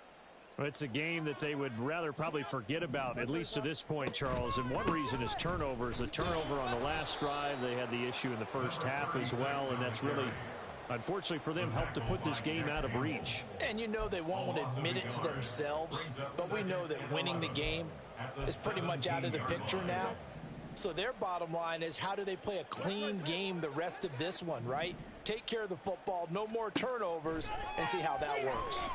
It's a game that they would rather probably forget about, at least to this point, Charles. And one reason is turnovers. A turnover on the last drive. They had the issue in the first half as well, and that's really, unfortunately for them, helped to put this game out of reach. And you know they won't admit it to themselves, but we know that winning the game is pretty much out of the picture now. So their bottom line is, how do they play a clean game the rest of this one, right? Take care of the football, no more turnovers, and see how that works.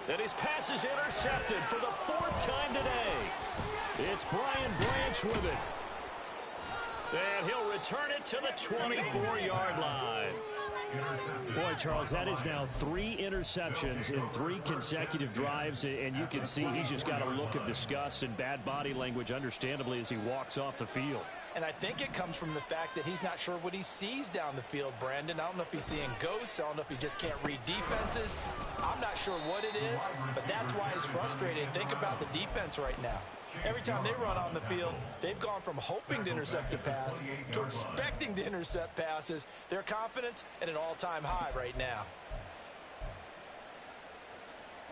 And his pass is intercepted for the fourth time today. It's Brian Branch with it. And he'll return it to the 24-yard line. Boy, Charles, that is now 3 interceptions in 3 consecutive drives, and you can see he's just got a look of disgust and bad body language, understandably, as he walks off the field. And I think it comes from the fact that he's not sure what he sees down the field, Brandon. I don't know if he's seeing ghosts. I don't know if he just can't read defenses. I'm not sure what it is, but that's why he's frustrated. Think about the defense right now. Every time they run on the field, they've gone from hoping to intercept a pass to expecting to intercept passes. Their confidence at an all-time high right now.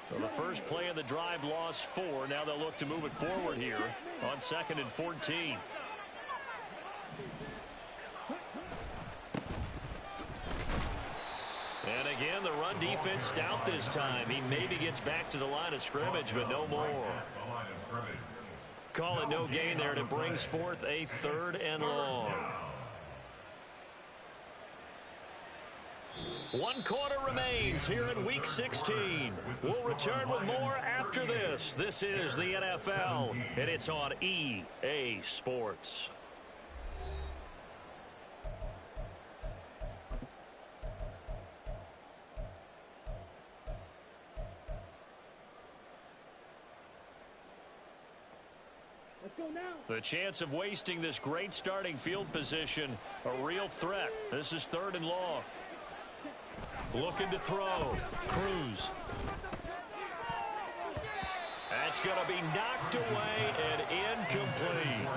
Well, the first play of the drive lost 4. Now they'll look to move it forward here on 2nd and 14. And again, the run defense stout this time. He maybe gets back to the line of scrimmage, but no more. Call it no gain there, and it brings forth a 3rd and long. 1 quarter remains here in Week 16. We'll return with more after this. This is the NFL, and it's on EA Sports. The chance of wasting this great starting field position, a real threat. This is 3rd and long. Looking to throw. Cruz. That's going to be knocked away and incomplete.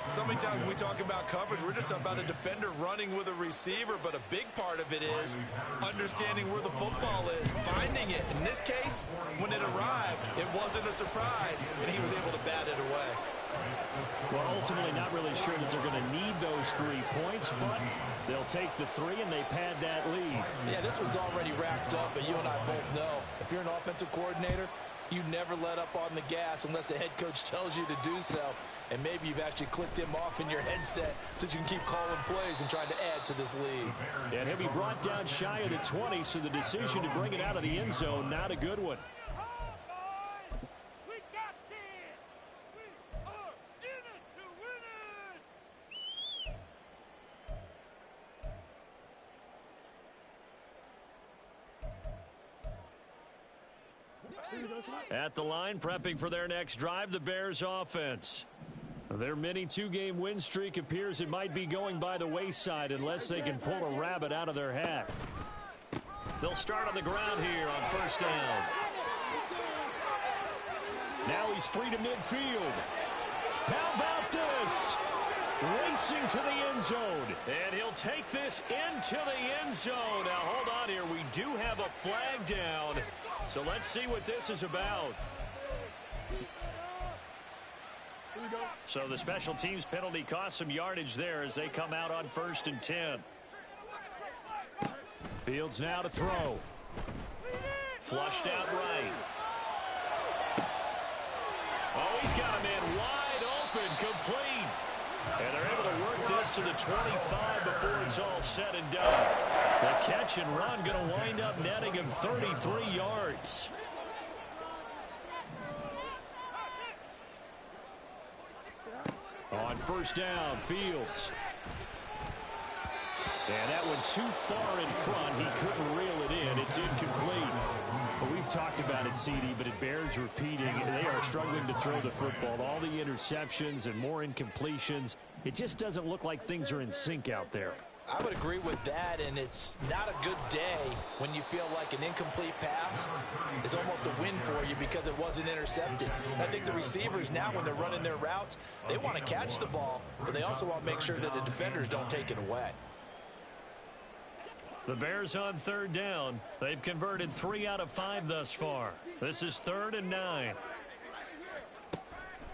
So many times when we talk about coverage, we're just about a defender running with a receiver, but a big part of it is understanding where the football is, finding it. In this case, when it arrived, it wasn't a surprise, and he was able to bat it away. Well, ultimately not really sure that they're going to need those 3 points, but they'll take the 3 and they pad that lead. Yeah, this one's already wrapped up, but you and I both know if you're an offensive coordinator, you never let up on the gas unless the head coach tells you to do so. And maybe you've actually clicked him off in your headset so you can keep calling plays and trying to add to this lead. And he'll be brought down shy of the 20, so the decision to bring it out of the end zone, not a good one. We got this! We are in it to win it! At the line, prepping for their next drive, the Bears offense. Their mini 2-game win streak appears it might be going by the wayside unless they can pull a rabbit out of their hat. They'll start on the ground here on first down. Now he's free to midfield. How about this? Racing to the end zone. And he'll take this into the end zone. Now hold on here. We do have a flag down. So let's see what this is about. So the special teams penalty cost some yardage there as they come out on first and 10. Fields now to throw. Flushed out right. Oh, he's got a man wide open, complete. And they're able to work this to the 25 before it's all said and done. The catch and run going to wind up netting him 33 yards. On first down, Fields. And that one too far in front. He couldn't reel it in. It's incomplete. Well, we've talked about it, CD, but it bears repeating. They are struggling to throw the football. All the interceptions and more incompletions. It just doesn't look like things are in sync out there. I would agree with that, and it's not a good day when you feel like an incomplete pass is almost a win for you because it wasn't intercepted. I think the receivers now, when they're running their routes, they want to catch the ball, but they also want to make sure that the defenders don't take it away. The Bears on third down. They've converted 3 out of 5 thus far. This is 3rd and 9.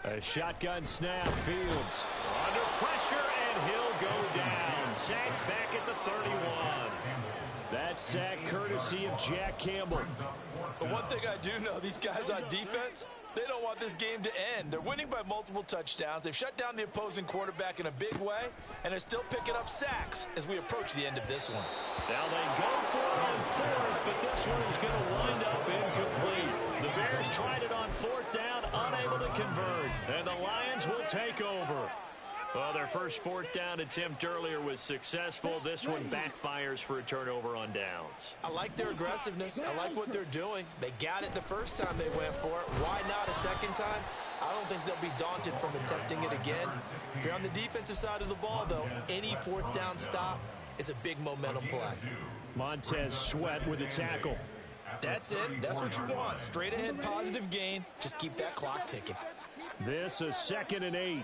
A shotgun snap. Fields under pressure, and he'll go down. Sacked back at the 31. That sack courtesy of Jack Campbell. But one thing I do know, these guys on defense, they don't want this game to end. They're winning by multiple touchdowns. They've shut down the opposing quarterback in a big way, and they're still picking up sacks as we approach the end of this one. Now they go for it on 4th, but this one is going to wind up incomplete. The Bears tried it on 4th down, unable to convert, and the Lions will take over. Well, their first 4th down attempt earlier was successful. This one backfires for a turnover on downs. I like their aggressiveness. I like what they're doing. They got it the first time they went for it. Why not a second time? I don't think they'll be daunted from attempting it again. If you're on the defensive side of the ball, though, any 4th down stop is a big momentum play. Montez Sweat with a tackle. That's it. That's what you want. Straight ahead positive gain. Just keep that clock ticking. This is 2nd and 8.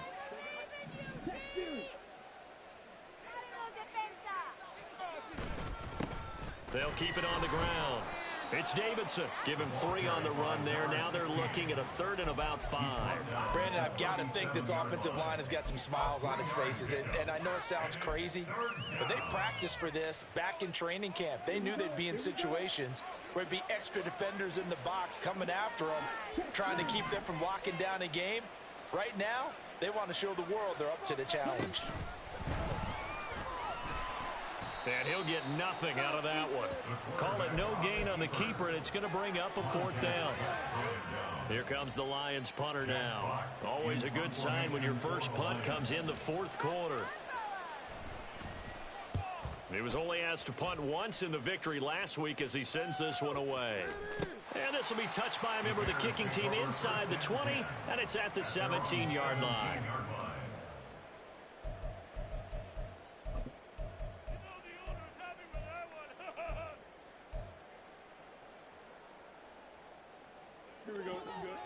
They'll keep it on the ground. It's Davidson. Give him 3 on the run there. Now they're looking at a 3rd and about 5. Brandon, I've got to think this offensive line has got some smiles on its faces. And I know it sounds crazy, but they practiced for this back in training camp. They knew they'd be in situations where it'd be extra defenders in the box coming after them, trying to keep them from locking down a game. Right now, they want to show the world they're up to the challenge. And he'll get nothing out of that one. Call it no gain on the keeper, and it's going to bring up a 4th down. Here comes the Lions punter now. Always a good sign when your first punt comes in the 4th quarter. He was only asked to punt once in the victory last week as he sends this one away. And this will be touched by a member of the kicking team inside the 20, and it's at the 17-yard line.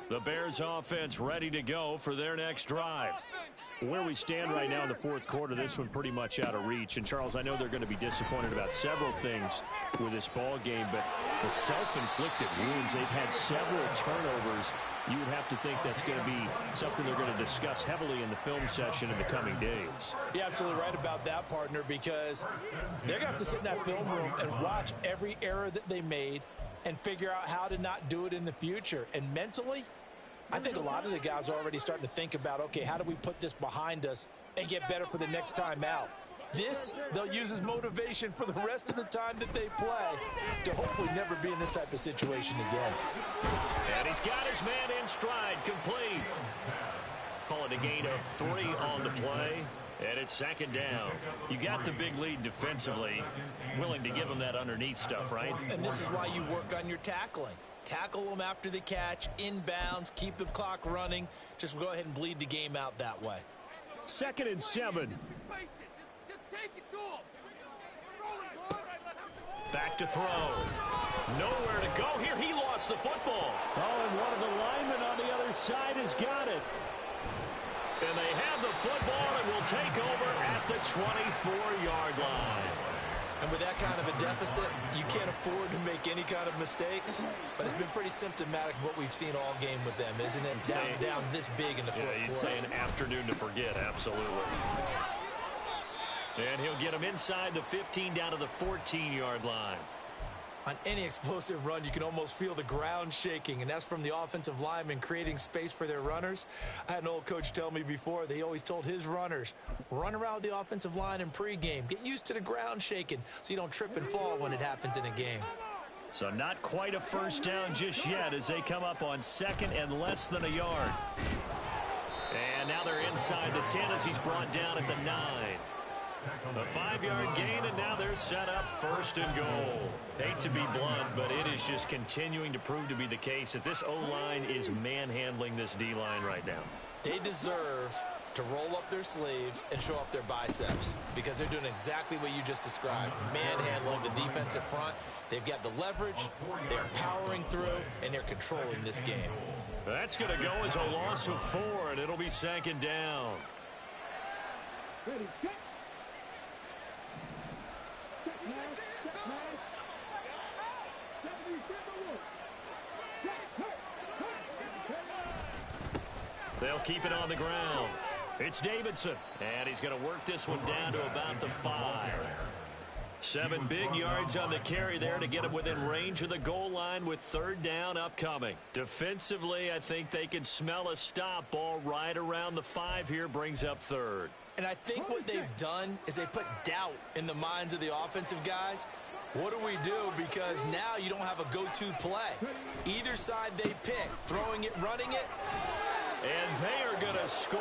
The Bears offense ready to go for their next drive. Where we stand right now in the fourth quarter, this one pretty much out of reach. And, Charles, I know they're going to be disappointed about several things with this ball game, but the self-inflicted wounds, they've had several turnovers. You would have to think that's going to be something they're going to discuss heavily in the film session in the coming days. You're absolutely right about that, partner, because they're going to have to sit in that film room and watch every error that they made and figure out how to not do it in the future. And mentally, I think a lot of the guys are already starting to think about, okay, how do we put this behind us and get better for the next time out? This, they'll use as motivation for the rest of the time that they play to hopefully never be in this type of situation again. And he's got his man in stride, complete. Call it a gain of 3 on the play, and it's second down. You got the big lead defensively, willing to give them that underneath stuff, right? And this is why you work on your tackling. Tackle them after the catch, inbounds, keep the clock running. Just go ahead and bleed the game out that way. 2nd and 7. Just take it to him. Back to throw. Nowhere to go here. He lost the football. Oh, and one of the linemen on the other side has got it. And they have the football and will take over at the 24-yard line. And with that kind of a deficit, you can't afford to make any kind of mistakes. But it's been pretty symptomatic of what we've seen all game with them, isn't it? Down this big in the fourth quarter. Yeah, you'd say an afternoon to forget, absolutely. And he'll get him inside the 15 down to the 14-yard line. On any explosive run, you can almost feel the ground shaking, and that's from the offensive linemen creating space for their runners. I had an old coach tell me before, they always told his runners, run around the offensive line in pregame. Get used to the ground shaking so you don't trip and fall when it happens in a game. So not quite a first down just yet as they come up on 2nd and less than a yard. And now they're inside the 10 as he's brought down at the 9. A 5-yard gain, and now they're set up 1st and goal. Hate to be blunt, but it is just continuing to prove to be the case that this O-line is manhandling this D-line right now. They deserve to roll up their sleeves and show up their biceps because they're doing exactly what you just described. Manhandling the defensive front. They've got the leverage, they're powering through, and they're controlling this game. That's going to go as a loss of 4, and it'll be 2nd down. They'll keep it on the ground. It's Davidson, and he's going to work this one down to about the 5. 7 big yards on the carry there to get him within range of the goal line with 3rd down upcoming. Defensively, I think they can smell a stop. Ball right around the 5 here, brings up 3rd. And I think what they've done is they put doubt in the minds of the offensive guys. What do we do? Because now you don't have a go-to play. Either side they pick, throwing it, running it. And they are going to score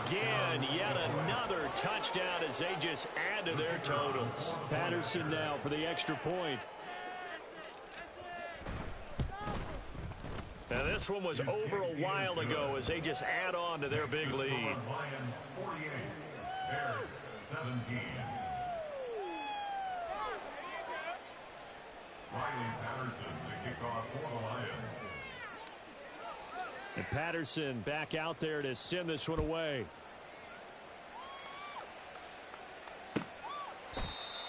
again. Yet another touchdown as they just add to their totals. Patterson now for the extra point. Now this one was over a while ago as they just add on to their big lead. Lions 48, Bears 17. Riley Patterson, the kickoff for the Lions. And Patterson back out there to send this one away.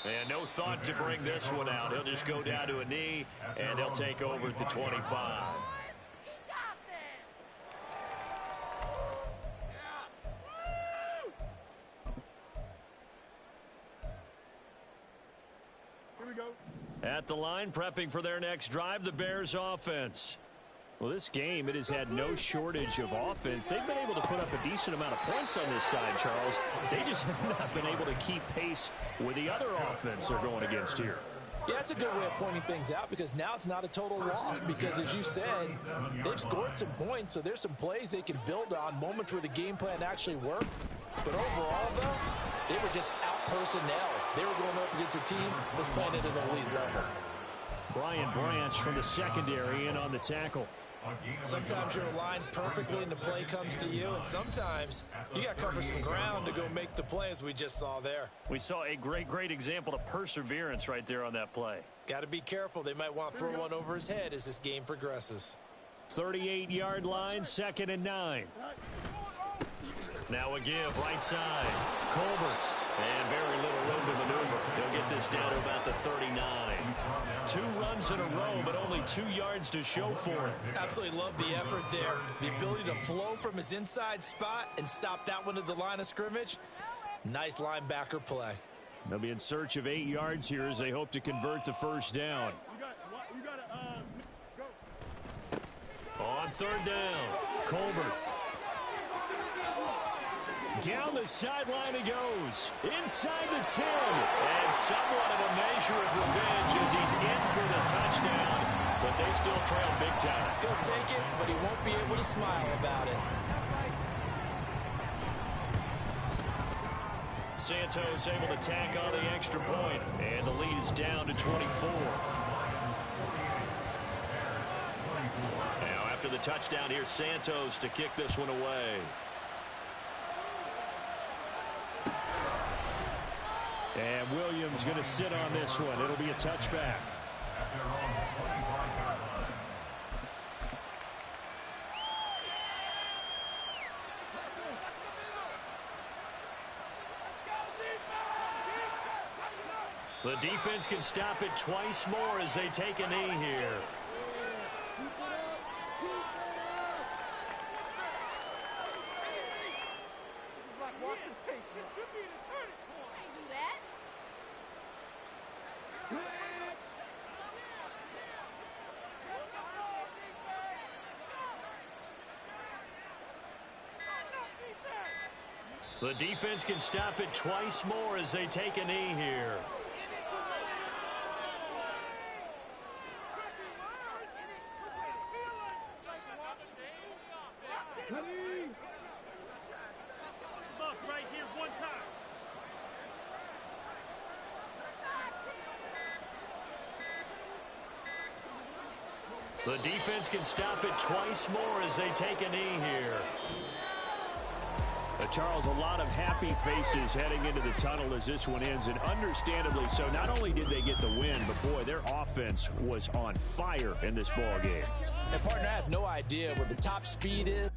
And no thought to bring this one out. He'll just go down to a knee, and they'll take over at the 25. At the line, prepping for their next drive, the Bears offense. Well, this game, it has had no shortage of offense. They've been able to put up a decent amount of points on this side, Charles. They just have not been able to keep pace with the other offense they're going against here. Yeah, that's a good way of pointing things out because now it's not a total loss because, as you said, they've scored some points, so there's some plays they can build on, moments where the game plan actually worked. But overall, though, they were just out-personnel. They were going up against a team that's playing at an elite level. Brian Branch from the secondary in on the tackle. Sometimes you're aligned perfectly and the play comes to you, and sometimes you got to cover some ground to go make the play, as we just saw there. We saw a great example of perseverance right there on that play. Got to be careful. They might want to throw one over his head as this game progresses. 38-yard line, 2nd and 9. Now a give, right side. Colbert. And very little room to maneuver. He'll get this down to about the 39. 2 runs in a row, but only 2 yards to show for it. Absolutely love the effort there. The ability to flow from his inside spot and stop that one at the line of scrimmage. Nice linebacker play. They'll be in search of 8 yards here as they hope to convert the first down. On third down, Colbert. Down the sideline he goes. Inside the 10. And somewhat of a measure of revenge as he's in for the touchdown, but they still trail big time. He'll take it, but he won't be able to smile about it. Santos able to tack on the extra point, and the lead is down to 24. Now after the touchdown, here's Santos to kick this one away. And Williams going to sit on this one. It'll be a touchback. The defense can stop it twice more as they take a knee here. The defense can stop it twice more as they take a knee here. Right here, one time. The defense can stop it twice more as they take a knee here. Charles, a lot of happy faces heading into the tunnel as this one ends, and understandably so. Not only did they get the win, but boy, their offense was on fire in this ball game. And partner, I have no idea what the top speed is